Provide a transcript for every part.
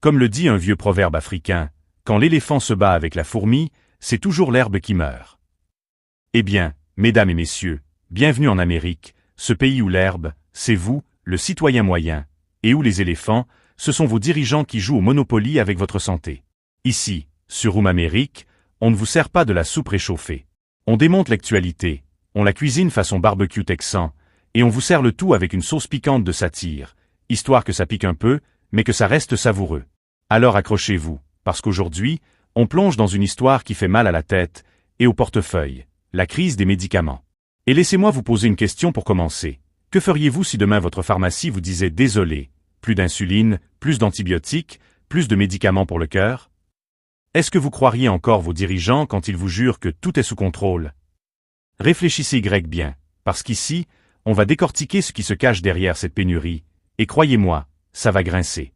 Comme le dit un vieux proverbe africain, quand l'éléphant se bat avec la fourmi, c'est toujours l'herbe qui meurt. Eh bien, mesdames et messieurs, bienvenue en Amérique, ce pays où l'herbe, c'est vous, le citoyen moyen, et où les éléphants, ce sont vos dirigeants qui jouent au Monopoly avec votre santé. Ici, sur Room Amérique, on ne vous sert pas de la soupe réchauffée. On démonte l'actualité, on la cuisine façon barbecue texan, et on vous sert le tout avec une sauce piquante de satire, histoire que ça pique un peu, mais que ça reste savoureux. Alors accrochez-vous, parce qu'aujourd'hui, on plonge dans une histoire qui fait mal à la tête et au portefeuille, la crise des médicaments. Et laissez-moi vous poser une question pour commencer. Que feriez-vous si demain votre pharmacie vous disait « Désolé, plus d'insuline, plus d'antibiotiques, plus de médicaments pour le cœur » Est-ce que vous croiriez encore vos dirigeants quand ils vous jurent que tout est sous contrôle? Réfléchissez bien, parce qu'ici, on va décortiquer ce qui se cache derrière cette pénurie, et croyez-moi, ça va grincer.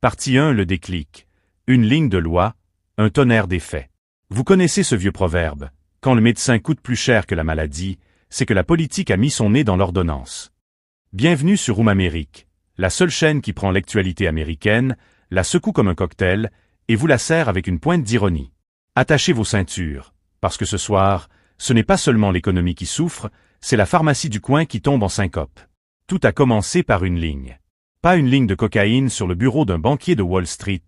Partie 1, le déclic. Une ligne de loi, un tonnerre d'effets. Vous connaissez ce vieux proverbe, quand le médecin coûte plus cher que la maladie, c'est que la politique a mis son nez dans l'ordonnance. Bienvenue sur Room Amérique, la seule chaîne qui prend l'actualité américaine, la secoue comme un cocktail, et vous la sert avec une pointe d'ironie. Attachez vos ceintures, parce que ce soir, ce n'est pas seulement l'économie qui souffre, c'est la pharmacie du coin qui tombe en syncope. Tout a commencé par une ligne. Pas une ligne de cocaïne sur le bureau d'un banquier de Wall Street,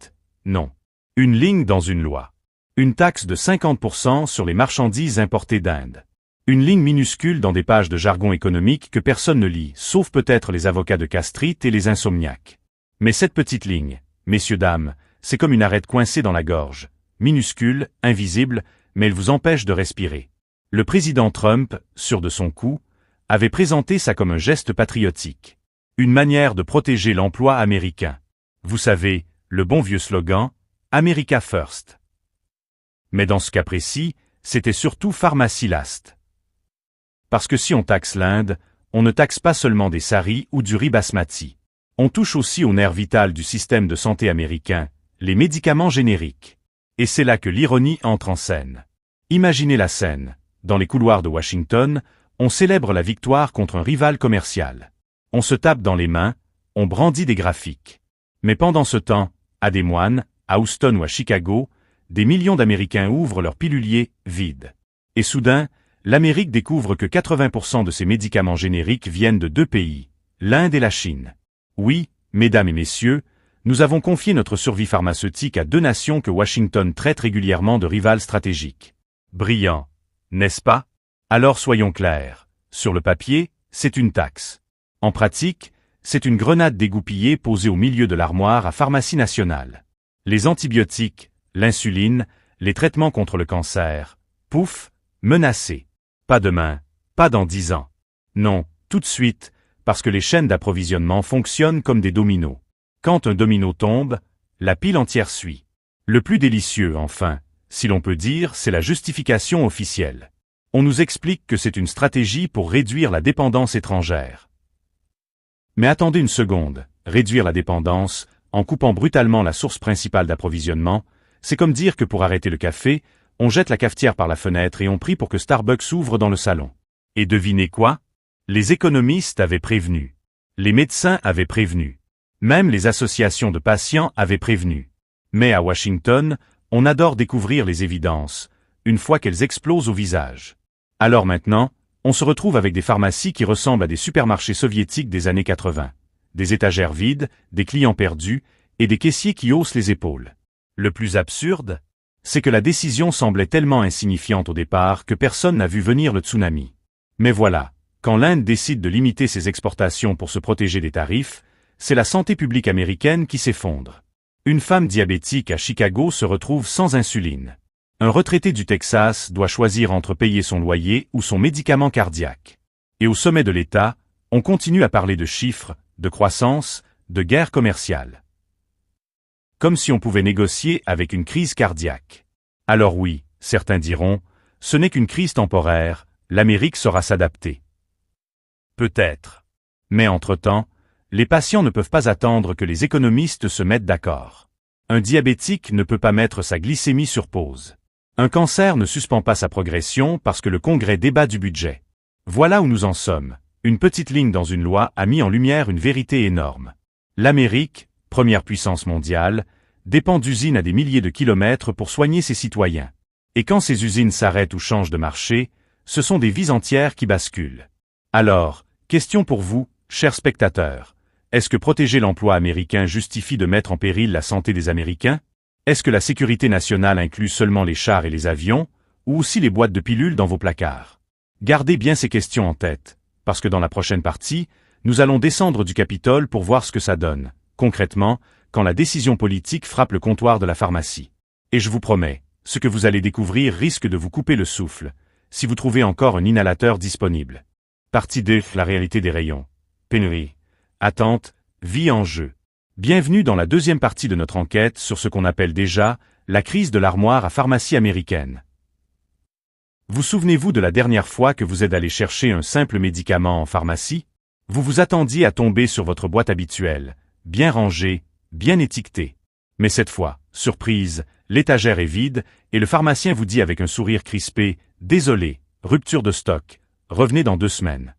non. Une ligne dans une loi. Une taxe de 50% sur les marchandises importées d'Inde. Une ligne minuscule dans des pages de jargon économique que personne ne lit, sauf peut-être les avocats de Castrit et les insomniaques. Mais cette petite ligne, messieurs dames, c'est comme une arête coincée dans la gorge, minuscule, invisible, mais elle vous empêche de respirer. Le président Trump, sûr de son coup, avait présenté ça comme un geste patriotique. Une manière de protéger l'emploi américain. Vous savez, le bon vieux slogan, America First. Mais dans ce cas précis, c'était surtout Pharmacy Last. Parce que si on taxe l'Inde, on ne taxe pas seulement des saris ou du riz basmati. On touche aussi au nerf vital du système de santé américain, les médicaments génériques. Et c'est là que l'ironie entre en scène. Imaginez la scène. Dans les couloirs de Washington, on célèbre la victoire contre un rival commercial. On se tape dans les mains, on brandit des graphiques. Mais pendant ce temps, à Des Moines, à Houston ou à Chicago, des millions d'Américains ouvrent leurs piluliers vides. Et soudain, l'Amérique découvre que 80% de ces médicaments génériques viennent de deux pays, l'Inde et la Chine. Oui, mesdames et messieurs, nous avons confié notre survie pharmaceutique à deux nations que Washington traite régulièrement de rivales stratégiques. Brillant, n'est-ce pas? Alors soyons clairs. Sur le papier, c'est une taxe. En pratique, c'est une grenade dégoupillée posée au milieu de l'armoire à Pharmacie Nationale. Les antibiotiques, l'insuline, les traitements contre le cancer, pouf, menacés. Pas demain, pas dans 10 ans. Non, tout de suite, parce que les chaînes d'approvisionnement fonctionnent comme des dominos. Quand un domino tombe, la pile entière suit. Le plus délicieux, enfin, si l'on peut dire, c'est la justification officielle. On nous explique que c'est une stratégie pour réduire la dépendance étrangère. Mais attendez une seconde, réduire la dépendance, en coupant brutalement la source principale d'approvisionnement, c'est comme dire que pour arrêter le café, on jette la cafetière par la fenêtre et on prie pour que Starbucks ouvre dans le salon. Et devinez quoi? Les économistes avaient prévenu. Les médecins avaient prévenu. Même les associations de patients avaient prévenu. Mais à Washington, on adore découvrir les évidences, une fois qu'elles explosent au visage. Alors maintenant, on se retrouve avec des pharmacies qui ressemblent à des supermarchés soviétiques des années 80. Des étagères vides, des clients perdus, et des caissiers qui haussent les épaules. Le plus absurde, c'est que la décision semblait tellement insignifiante au départ que personne n'a vu venir le tsunami. Mais voilà, quand l'Inde décide de limiter ses exportations pour se protéger des tarifs, c'est la santé publique américaine qui s'effondre. Une femme diabétique à Chicago se retrouve sans insuline. Un retraité du Texas doit choisir entre payer son loyer ou son médicament cardiaque. Et au sommet de l'État, on continue à parler de chiffres, de croissance, de guerre commerciale. Comme si on pouvait négocier avec une crise cardiaque. Alors oui, certains diront, ce n'est qu'une crise temporaire, l'Amérique saura s'adapter. Peut-être. Mais entre-temps, les patients ne peuvent pas attendre que les économistes se mettent d'accord. Un diabétique ne peut pas mettre sa glycémie sur pause. Un cancer ne suspend pas sa progression parce que le Congrès débat du budget. Voilà où nous en sommes. Une petite ligne dans une loi a mis en lumière une vérité énorme. L'Amérique, première puissance mondiale, dépend d'usines à des milliers de kilomètres pour soigner ses citoyens. Et quand ces usines s'arrêtent ou changent de marché, ce sont des vies entières qui basculent. Alors, question pour vous, chers spectateurs. Est-ce que protéger l'emploi américain justifie de mettre en péril la santé des Américains? Est-ce que la sécurité nationale inclut seulement les chars et les avions, ou aussi les boîtes de pilules dans vos placards? Gardez bien ces questions en tête, parce que dans la prochaine partie, nous allons descendre du Capitole pour voir ce que ça donne, concrètement, quand la décision politique frappe le comptoir de la pharmacie. Et je vous promets, ce que vous allez découvrir risque de vous couper le souffle, si vous trouvez encore un inhalateur disponible. Partie 2, la réalité des rayons. Pénurie. Attente, vie en jeu. Bienvenue dans la deuxième partie de notre enquête sur ce qu'on appelle déjà la crise de l'armoire à pharmacie américaine. Vous souvenez-vous de la dernière fois que vous êtes allé chercher un simple médicament en pharmacie? Vous vous attendiez à tomber sur votre boîte habituelle, bien rangée, bien étiquetée. Mais cette fois, surprise, l'étagère est vide et le pharmacien vous dit avec un sourire crispé « Désolé, rupture de stock, revenez dans 2 semaines ».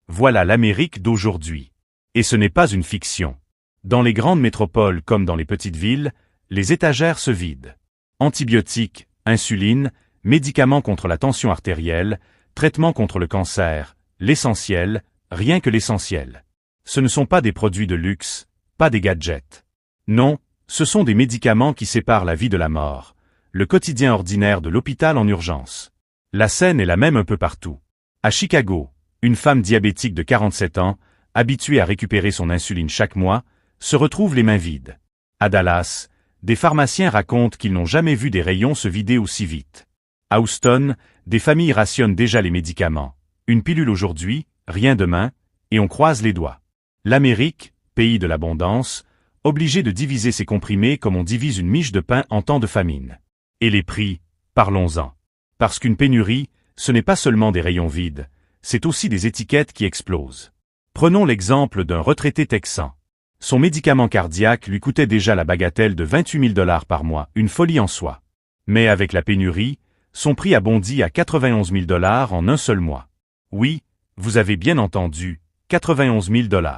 Voilà l'Amérique d'aujourd'hui. Et ce n'est pas une fiction. Dans les grandes métropoles comme dans les petites villes, les étagères se vident. Antibiotiques, insuline, médicaments contre la tension artérielle, traitements contre le cancer, l'essentiel, rien que l'essentiel. Ce ne sont pas des produits de luxe, pas des gadgets. Non, ce sont des médicaments qui séparent la vie de la mort, le quotidien ordinaire de l'hôpital en urgence. La scène est la même un peu partout. À Chicago, une femme diabétique de 47 ans, habituée à récupérer son insuline chaque mois, se retrouve les mains vides. À Dallas, des pharmaciens racontent qu'ils n'ont jamais vu des rayons se vider aussi vite. À Houston, des familles rationnent déjà les médicaments. Une pilule aujourd'hui, rien demain, et on croise les doigts. L'Amérique, pays de l'abondance, obligé de diviser ses comprimés comme on divise une miche de pain en temps de famine. Et les prix, parlons-en. Parce qu'une pénurie, ce n'est pas seulement des rayons vides, c'est aussi des étiquettes qui explosent. Prenons l'exemple d'un retraité texan. Son médicament cardiaque lui coûtait déjà la bagatelle de 28 000 $ par mois, une folie en soi. Mais avec la pénurie, son prix a bondi à 91 000 $ en un seul mois. Oui, vous avez bien entendu, 91 000 $.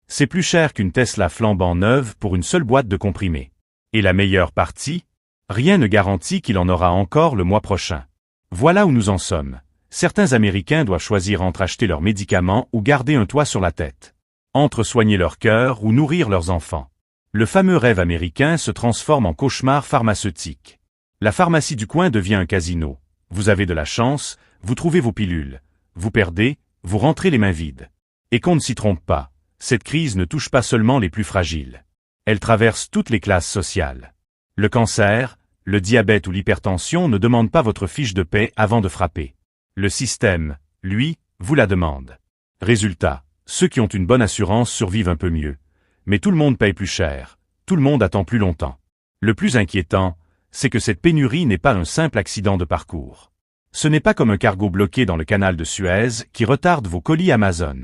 C'est plus cher qu'une Tesla flambant neuve pour une seule boîte de comprimés. Et la meilleure partie? Rien ne garantit qu'il en aura encore le mois prochain. Voilà où nous en sommes. Certains Américains doivent choisir entre acheter leurs médicaments ou garder un toit sur la tête. Entre soigner leur cœur ou nourrir leurs enfants. Le fameux rêve américain se transforme en cauchemar pharmaceutique. La pharmacie du coin devient un casino. Vous avez de la chance, vous trouvez vos pilules. Vous perdez, vous rentrez les mains vides. Et qu'on ne s'y trompe pas, cette crise ne touche pas seulement les plus fragiles. Elle traverse toutes les classes sociales. Le cancer, le diabète ou l'hypertension ne demandent pas votre fiche de paie avant de frapper. Le système, lui, vous la demande. Résultat, ceux qui ont une bonne assurance survivent un peu mieux. Mais tout le monde paye plus cher, tout le monde attend plus longtemps. Le plus inquiétant, c'est que cette pénurie n'est pas un simple accident de parcours. Ce n'est pas comme un cargo bloqué dans le canal de Suez qui retarde vos colis Amazon.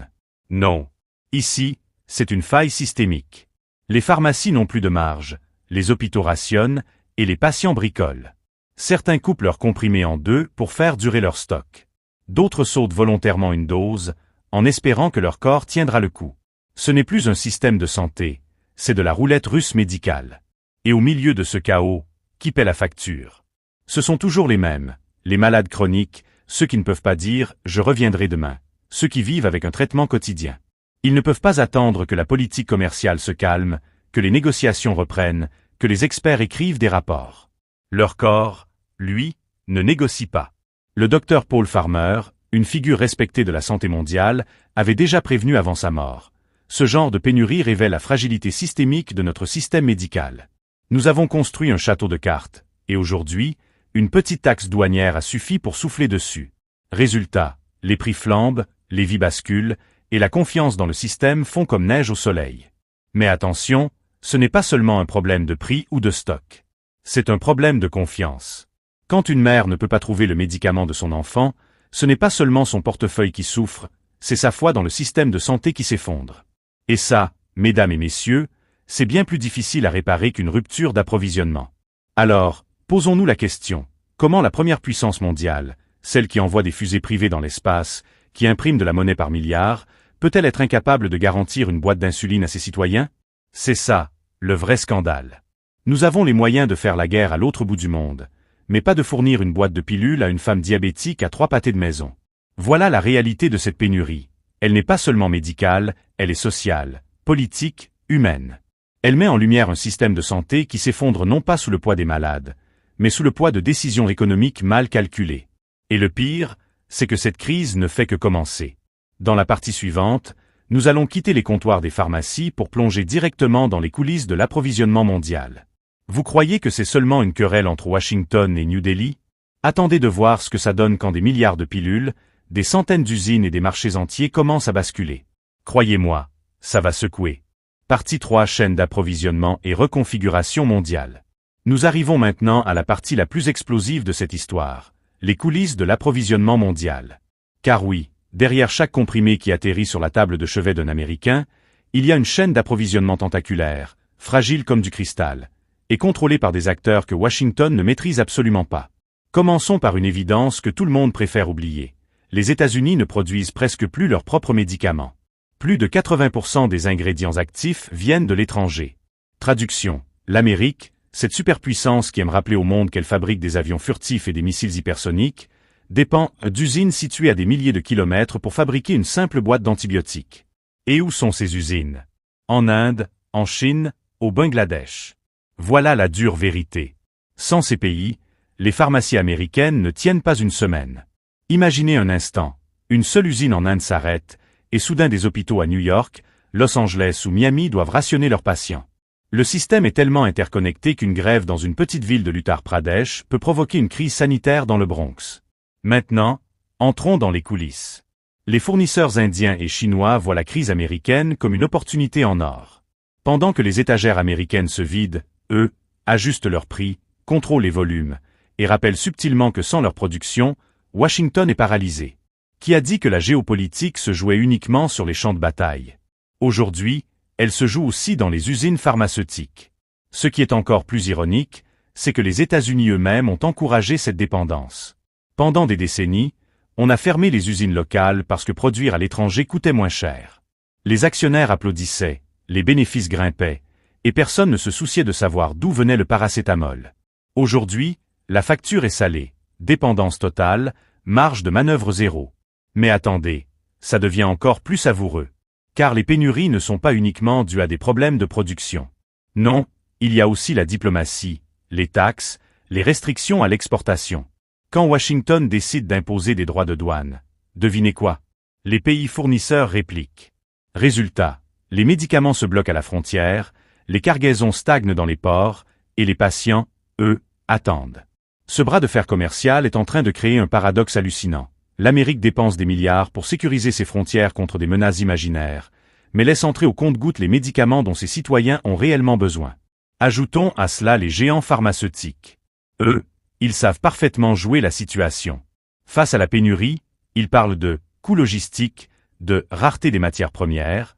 Non. Ici, c'est une faille systémique. Les pharmacies n'ont plus de marge, les hôpitaux rationnent, et les patients bricolent. Certains coupent leurs comprimés en 2 pour faire durer leur stock. D'autres sautent volontairement une dose, en espérant que leur corps tiendra le coup. Ce n'est plus un système de santé, c'est de la roulette russe médicale. Et au milieu de ce chaos, qui paie la facture? Ce sont toujours les mêmes, les malades chroniques, ceux qui ne peuvent pas dire « je reviendrai demain », ceux qui vivent avec un traitement quotidien. Ils ne peuvent pas attendre que la politique commerciale se calme, que les négociations reprennent, que les experts écrivent des rapports. Leur corps, lui, ne négocie pas. Le docteur Paul Farmer, une figure respectée de la santé mondiale, avait déjà prévenu avant sa mort. Ce genre de pénurie révèle la fragilité systémique de notre système médical. Nous avons construit un château de cartes, et aujourd'hui, une petite taxe douanière a suffi pour souffler dessus. Résultat, les prix flambent, les vies basculent, et la confiance dans le système fond comme neige au soleil. Mais attention, ce n'est pas seulement un problème de prix ou de stock. C'est un problème de confiance. Quand une mère ne peut pas trouver le médicament de son enfant, ce n'est pas seulement son portefeuille qui souffre, c'est sa foi dans le système de santé qui s'effondre. Et ça, mesdames et messieurs, c'est bien plus difficile à réparer qu'une rupture d'approvisionnement. Alors, posons-nous la question, comment la première puissance mondiale, celle qui envoie des fusées privées dans l'espace, qui imprime de la monnaie par milliards, peut-elle être incapable de garantir une boîte d'insuline à ses citoyens? C'est ça, le vrai scandale. Nous avons les moyens de faire la guerre à l'autre bout du monde, mais pas de fournir une boîte de pilules à une femme diabétique à 3 pâtés de maison. Voilà la réalité de cette pénurie. Elle n'est pas seulement médicale, elle est sociale, politique, humaine. Elle met en lumière un système de santé qui s'effondre non pas sous le poids des malades, mais sous le poids de décisions économiques mal calculées. Et le pire, c'est que cette crise ne fait que commencer. Dans la partie suivante, nous allons quitter les comptoirs des pharmacies pour plonger directement dans les coulisses de l'approvisionnement mondial. Vous croyez que c'est seulement une querelle entre Washington et New Delhi? Attendez de voir ce que ça donne quand des milliards de pilules, des centaines d'usines et des marchés entiers commencent à basculer. Croyez-moi, ça va secouer. Partie 3 Chaîne d'approvisionnement et reconfiguration mondiale. Nous arrivons maintenant à la partie la plus explosive de cette histoire, les coulisses de l'approvisionnement mondial. Car oui, derrière chaque comprimé qui atterrit sur la table de chevet d'un Américain, il y a une chaîne d'approvisionnement tentaculaire, fragile comme du cristal, et contrôlée par des acteurs que Washington ne maîtrise absolument pas. Commençons par une évidence que tout le monde préfère oublier. Les États-Unis ne produisent presque plus leurs propres médicaments. Plus de 80% des ingrédients actifs viennent de l'étranger. Traduction. L'Amérique, cette superpuissance qui aime rappeler au monde qu'elle fabrique des avions furtifs et des missiles hypersoniques, dépend d'usines situées à des milliers de kilomètres pour fabriquer une simple boîte d'antibiotiques. Et où sont ces usines? En Inde, en Chine, au Bangladesh. Voilà la dure vérité. Sans ces pays, les pharmacies américaines ne tiennent pas une semaine. Imaginez un instant, une seule usine en Inde s'arrête, et soudain des hôpitaux à New York, Los Angeles ou Miami doivent rationner leurs patients. Le système est tellement interconnecté qu'une grève dans une petite ville de l'Uttar Pradesh peut provoquer une crise sanitaire dans le Bronx. Maintenant, entrons dans les coulisses. Les fournisseurs indiens et chinois voient la crise américaine comme une opportunité en or. Pendant que les étagères américaines se vident, eux, ajustent leurs prix, contrôlent les volumes, et rappellent subtilement que sans leur production, Washington est paralysé. Qui a dit que la géopolitique se jouait uniquement sur les champs de bataille? Aujourd'hui, elle se joue aussi dans les usines pharmaceutiques. Ce qui est encore plus ironique, c'est que les États-Unis eux-mêmes ont encouragé cette dépendance. Pendant des décennies, on a fermé les usines locales parce que produire à l'étranger coûtait moins cher. Les actionnaires applaudissaient, les bénéfices grimpaient, et personne ne se souciait de savoir d'où venait le paracétamol. Aujourd'hui, la facture est salée, dépendance totale, marge de manœuvre zéro. Mais attendez, ça devient encore plus savoureux. Car les pénuries ne sont pas uniquement dues à des problèmes de production. Non, il y a aussi la diplomatie, les taxes, les restrictions à l'exportation. Quand Washington décide d'imposer des droits de douane, devinez quoi? Les pays fournisseurs répliquent. Résultat, les médicaments se bloquent à la frontière, les cargaisons stagnent dans les ports, et les patients, eux, attendent. Ce bras de fer commercial est en train de créer un paradoxe hallucinant. L'Amérique dépense des milliards pour sécuriser ses frontières contre des menaces imaginaires, mais laisse entrer au compte-gouttes les médicaments dont ses citoyens ont réellement besoin. Ajoutons à cela les géants pharmaceutiques. Eux, ils savent parfaitement jouer la situation. Face à la pénurie, ils parlent de coût logistique, de rareté des matières premières,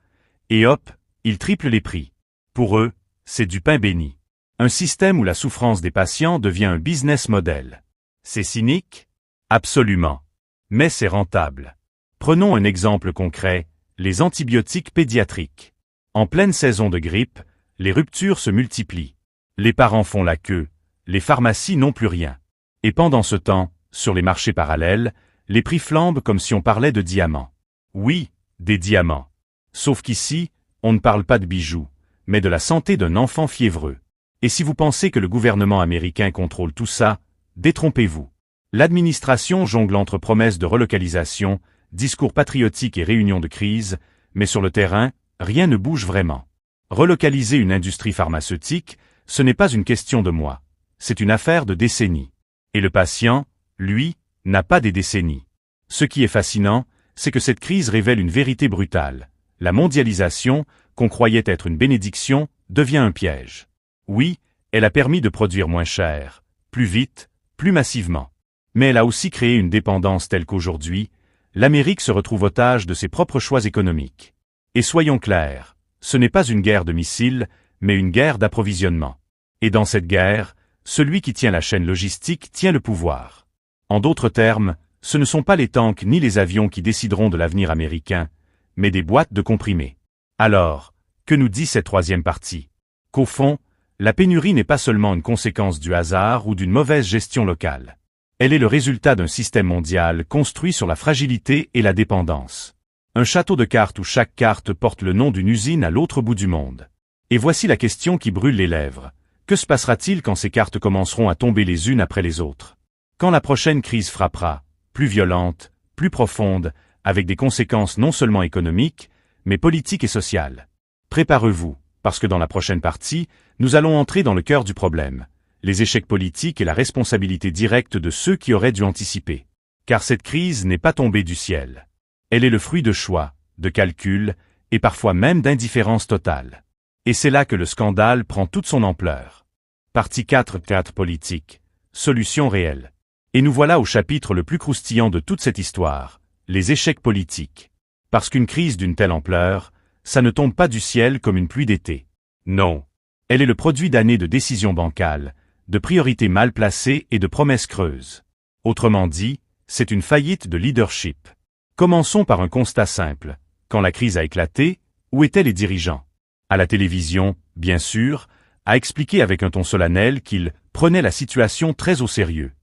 et hop, ils triplent les prix. Pour eux, c'est du pain béni. Un système où la souffrance des patients devient un business model. C'est cynique? Absolument. Mais c'est rentable. Prenons un exemple concret, les antibiotiques pédiatriques. En pleine saison de grippe, les ruptures se multiplient. Les parents font la queue, les pharmacies n'ont plus rien. Et pendant ce temps, sur les marchés parallèles, les prix flambent comme si on parlait de diamants. Oui, des diamants. Sauf qu'ici, on ne parle pas de bijoux, mais de la santé d'un enfant fiévreux. Et si vous pensez que le gouvernement américain contrôle tout ça, détrompez-vous. L'administration jongle entre promesses de relocalisation, discours patriotiques et réunions de crise, mais sur le terrain, rien ne bouge vraiment. Relocaliser une industrie pharmaceutique, ce n'est pas une question de mois, c'est une affaire de décennies. Et le patient, lui, n'a pas des décennies. Ce qui est fascinant, c'est que cette crise révèle une vérité brutale. La mondialisation, qu'on croyait être une bénédiction, devient un piège. Oui, elle a permis de produire moins cher, plus vite, plus massivement. Mais elle a aussi créé une dépendance telle qu'aujourd'hui, l'Amérique se retrouve otage de ses propres choix économiques. Et soyons clairs, ce n'est pas une guerre de missiles, mais une guerre d'approvisionnement. Et dans cette guerre, celui qui tient la chaîne logistique tient le pouvoir. En d'autres termes, ce ne sont pas les tanks ni les avions qui décideront de l'avenir américain, mais des boîtes de comprimés. Alors, que nous dit cette troisième partie? Qu'au fond, La pénurie n'est pas seulement une conséquence du hasard ou d'une mauvaise gestion locale. Elle est le résultat d'un système mondial construit sur la fragilité et la dépendance. Un château de cartes où chaque carte porte le nom d'une usine à l'autre bout du monde. Et voici la question qui brûle les lèvres. Que se passera-t-il quand ces cartes commenceront à tomber les unes après les autres? Quand la prochaine crise frappera, plus violente, plus profonde, avec des conséquences non seulement économiques, mais politiques et sociales. Préparez-vous, parce que dans la prochaine partie, nous allons entrer dans le cœur du problème, les échecs politiques et la responsabilité directe de ceux qui auraient dû anticiper. Car cette crise n'est pas tombée du ciel. Elle est le fruit de choix, de calculs, et parfois même d'indifférence totale. Et c'est là que le scandale prend toute son ampleur. Partie 4, théâtre politique. Solution réelle. Et nous voilà au chapitre le plus croustillant de toute cette histoire, les échecs politiques. Parce qu'une crise d'une telle ampleur, ça ne tombe pas du ciel comme une pluie d'été. Non. Elle est le produit d'années de décisions bancales, de priorités mal placées et de promesses creuses. Autrement dit, c'est une faillite de leadership. Commençons par un constat simple. Quand la crise a éclaté, où étaient les dirigeants? À la télévision, bien sûr, a expliqué avec un ton solennel qu'ils prenaient la situation très au sérieux.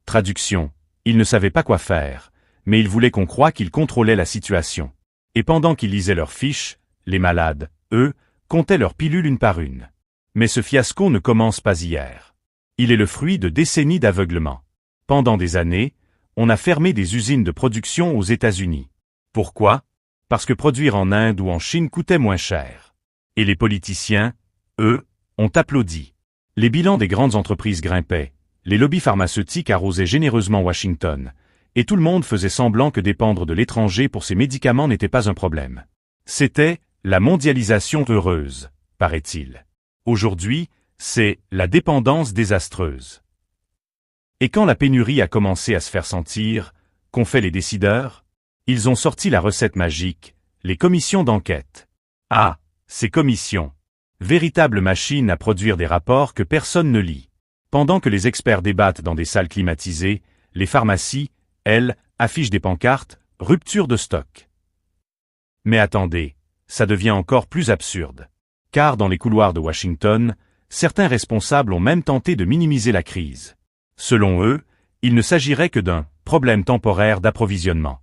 Traduction. Ils ne savaient pas quoi faire, mais ils voulaient qu'on croie qu'ils contrôlaient la situation. Et pendant qu'ils lisaient leurs fiches, les malades, eux, comptaient leurs pilules une par une. Mais ce fiasco ne commence pas hier. Il est le fruit de décennies d'aveuglement. Pendant des années, on a fermé des usines de production aux États-Unis. Pourquoi? Parce que produire en Inde ou en Chine coûtait moins cher. Et les politiciens, eux, ont applaudi. Les bilans des grandes entreprises grimpaient, les lobbies pharmaceutiques arrosaient généreusement Washington, et tout le monde faisait semblant que dépendre de l'étranger pour ses médicaments n'était pas un problème. C'était la mondialisation heureuse, paraît-il. Aujourd'hui, c'est la dépendance désastreuse. Et quand la pénurie a commencé à se faire sentir, qu'ont fait les décideurs? Ils ont sorti la recette magique, les commissions d'enquête. Ah, ces commissions. Véritables machines à produire des rapports que personne ne lit. Pendant que les experts débattent dans des salles climatisées, les pharmacies, elles, affichent des pancartes, rupture de stock. Mais attendez, ça devient encore plus absurde. Car dans les couloirs de Washington, certains responsables ont même tenté de minimiser la crise. Selon eux, il ne s'agirait que d'un problème temporaire d'approvisionnement.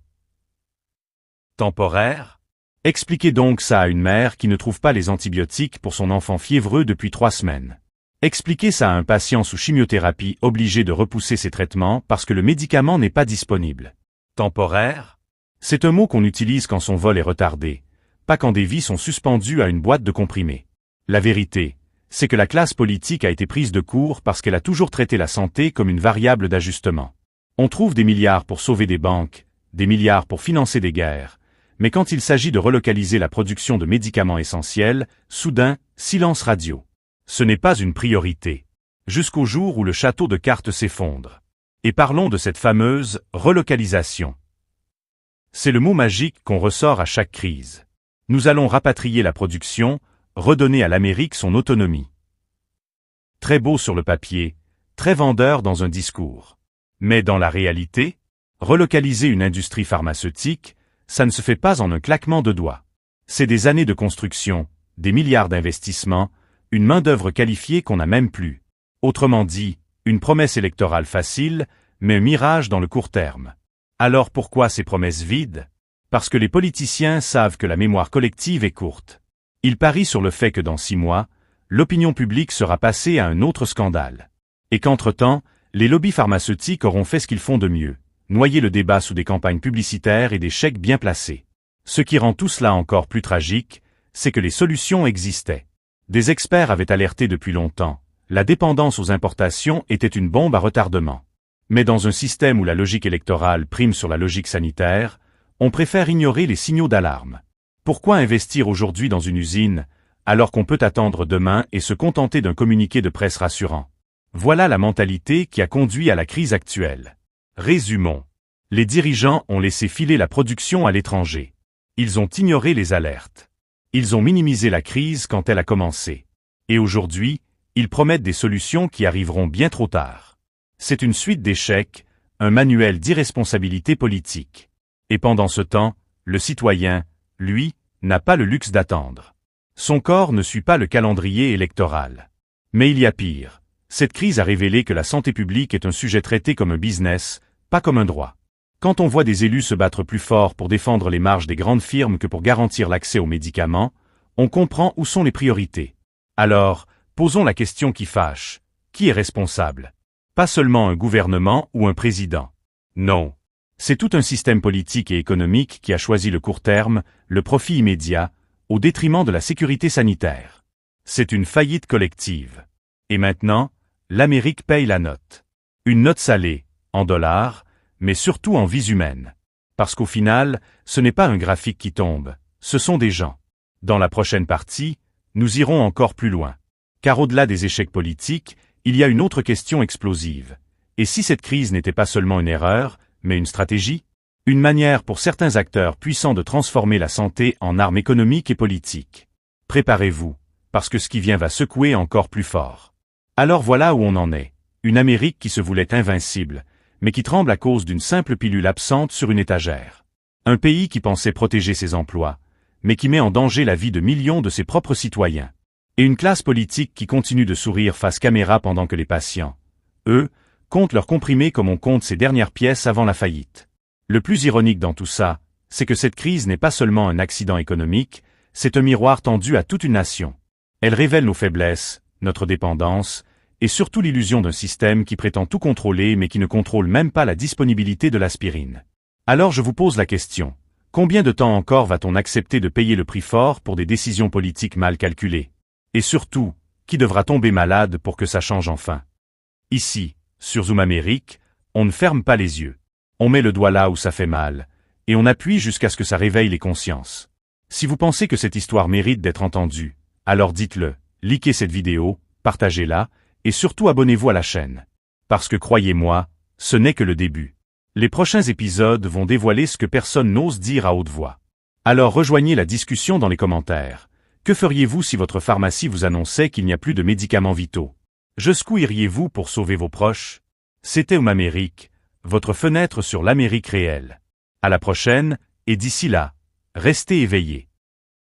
Temporaire? Expliquez donc ça à une mère qui ne trouve pas les antibiotiques pour son enfant fiévreux depuis 3 semaines. Expliquez ça à un patient sous chimiothérapie obligé de repousser ses traitements parce que le médicament n'est pas disponible. Temporaire? C'est un mot qu'on utilise quand son vol est retardé, pas quand des vies sont suspendues à une boîte de comprimés. La vérité, c'est que la classe politique a été prise de court parce qu'elle a toujours traité la santé comme une variable d'ajustement. On trouve des milliards pour sauver des banques, des milliards pour financer des guerres, mais quand il s'agit de relocaliser la production de médicaments essentiels, soudain, silence radio. Ce n'est pas une priorité. Jusqu'au jour où le château de cartes s'effondre. Et parlons de cette fameuse relocalisation. C'est le mot magique qu'on ressort à chaque crise. Nous allons rapatrier la production, redonner à l'Amérique son autonomie. Très beau sur le papier, très vendeur dans un discours. Mais dans la réalité, relocaliser une industrie pharmaceutique, ça ne se fait pas en un claquement de doigts. C'est des années de construction, des milliards d'investissements, une main-d'œuvre qualifiée qu'on n'a même plus. Autrement dit, une promesse électorale facile, mais un mirage dans le court terme. Alors pourquoi ces promesses vides? Parce que les politiciens savent que la mémoire collective est courte. Ils parient sur le fait que dans 6 mois, l'opinion publique sera passée à un autre scandale. Et qu'entre-temps, les lobbies pharmaceutiques auront fait ce qu'ils font de mieux, noyer le débat sous des campagnes publicitaires et des chèques bien placés. Ce qui rend tout cela encore plus tragique, c'est que les solutions existaient. Des experts avaient alerté depuis longtemps, la dépendance aux importations était une bombe à retardement. Mais dans un système où la logique électorale prime sur la logique sanitaire, on préfère ignorer les signaux d'alarme. Pourquoi investir aujourd'hui dans une usine, alors qu'on peut attendre demain et se contenter d'un communiqué de presse rassurant? Voilà la mentalité qui a conduit à la crise actuelle. Résumons. Les dirigeants ont laissé filer la production à l'étranger. Ils ont ignoré les alertes. Ils ont minimisé la crise quand elle a commencé. Et aujourd'hui, ils promettent des solutions qui arriveront bien trop tard. C'est une suite d'échecs, un manuel d'irresponsabilité politique. Et pendant ce temps, le citoyen, lui, n'a pas le luxe d'attendre. Son corps ne suit pas le calendrier électoral. Mais il y a pire. Cette crise a révélé que la santé publique est un sujet traité comme un business, pas comme un droit. Quand on voit des élus se battre plus fort pour défendre les marges des grandes firmes que pour garantir l'accès aux médicaments, on comprend où sont les priorités. Alors, posons la question qui fâche. Qui est responsable? Pas seulement un gouvernement ou un président. Non. C'est tout un système politique et économique qui a choisi le court terme, le profit immédiat, au détriment de la sécurité sanitaire. C'est une faillite collective. Et maintenant, l'Amérique paye la note. Une note salée, en dollars, mais surtout en vies humaines. Parce qu'au final, ce n'est pas un graphique qui tombe, ce sont des gens. Dans la prochaine partie, nous irons encore plus loin. Car au-delà des échecs politiques, il y a une autre question explosive. Et si cette crise n'était pas seulement une erreur, mais une stratégie? Une manière pour certains acteurs puissants de transformer la santé en arme économique et politique. Préparez-vous, parce que ce qui vient va secouer encore plus fort. Alors voilà où on en est. Une Amérique qui se voulait invincible, mais qui tremble à cause d'une simple pilule absente sur une étagère. Un pays qui pensait protéger ses emplois, mais qui met en danger la vie de millions de ses propres citoyens. Et une classe politique qui continue de sourire face caméra pendant que les patients, eux, comptent leurs comprimés comme on compte ses dernières pièces avant la faillite. Le plus ironique dans tout ça, c'est que cette crise n'est pas seulement un accident économique, c'est un miroir tendu à toute une nation. Elle révèle nos faiblesses, notre dépendance, et surtout l'illusion d'un système qui prétend tout contrôler mais qui ne contrôle même pas la disponibilité de l'aspirine. Alors je vous pose la question, combien de temps encore va-t-on accepter de payer le prix fort pour des décisions politiques mal calculées? Et surtout, qui devra tomber malade pour que ça change enfin? Ici, sur Zoom Amérique, on ne ferme pas les yeux. On met le doigt là où ça fait mal, et on appuie jusqu'à ce que ça réveille les consciences. Si vous pensez que cette histoire mérite d'être entendue, alors dites-le, likez cette vidéo, partagez-la, et surtout abonnez-vous à la chaîne. Parce que croyez-moi, ce n'est que le début. Les prochains épisodes vont dévoiler ce que personne n'ose dire à haute voix. Alors rejoignez la discussion dans les commentaires. Que feriez-vous si votre pharmacie vous annonçait qu'il n'y a plus de médicaments vitaux? Jusqu'où iriez-vous pour sauver vos proches? C'était Zoom Amérique, votre fenêtre sur l'Amérique réelle. À la prochaine, et d'ici là, restez éveillés.